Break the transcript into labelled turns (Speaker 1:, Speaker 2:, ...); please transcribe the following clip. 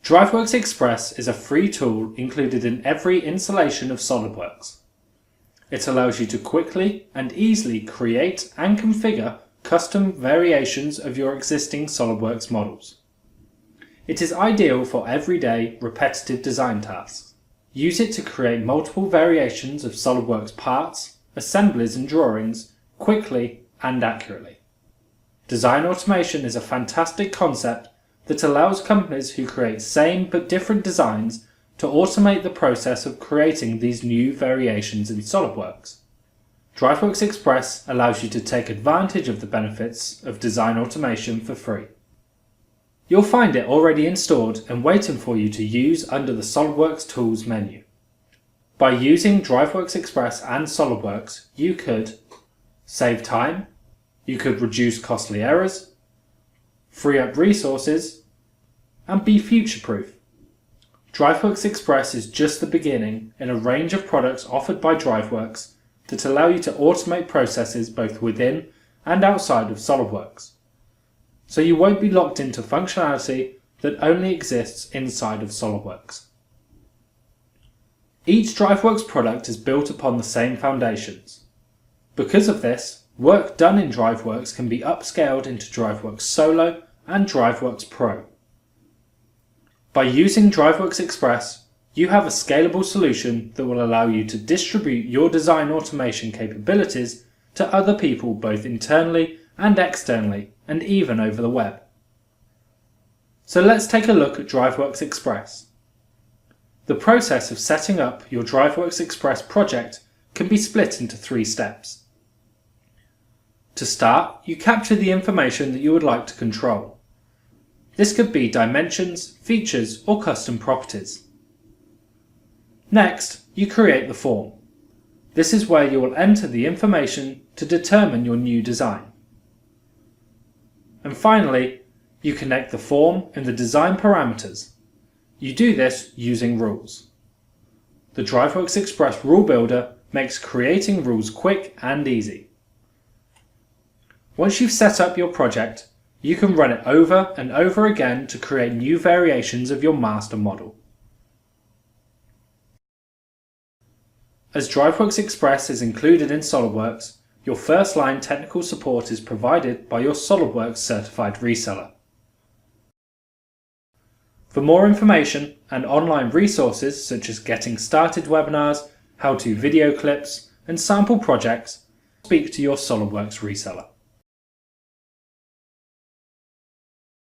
Speaker 1: DriveWorks Express is a free tool included in every installation of SOLIDWORKS. It allows you to quickly and easily create and configure custom variations of your existing SOLIDWORKS models. It is ideal for everyday, repetitive design tasks. Use it to create multiple variations of SOLIDWORKS parts, assemblies and drawings quickly and accurately. Design automation is a fantastic concept that allows companies who create same but different designs to automate the process of creating these new variations in SOLIDWORKS. DriveWorks Express allows you to take advantage of the benefits of design automation for free. You'll find it already installed and waiting for you to use under the SOLIDWORKS Tools menu. By using DriveWorks Express and SOLIDWORKS, you could save time, you could reduce costly errors, free up resources, and be future-proof. DriveWorks Express is just the beginning in a range of products offered by DriveWorks that allow you to automate processes both within and outside of SOLIDWORKS, so you won't be locked into functionality that only exists inside of SOLIDWORKS. Each DriveWorks product is built upon the same foundations. Because of this, work done in DriveWorks can be upscaled into DriveWorks Solo and DriveWorks Pro. By using DriveWorks Express, you have a scalable solution that will allow you to distribute your design automation capabilities to other people both internally and externally, and even over the web. So let's take a look at DriveWorks Express. The process of setting up your DriveWorks Express project can be split into 3 steps. To start, you capture the information that you would like to control. This could be dimensions, features, or custom properties. Next, you create the form. This is where you will enter the information to determine your new design. And finally, you connect the form and the design parameters. You do this using rules. The DriveWorks Express Rule Builder makes creating rules quick and easy. Once you've set up your project, you can run it over and over again to create new variations of your master model. As DriveWorks Express is included in SOLIDWORKS, your first-line technical support is provided by your SOLIDWORKS certified reseller. For more information and online resources such as getting started webinars, how-to video clips, and sample projects, speak to your SOLIDWORKS reseller.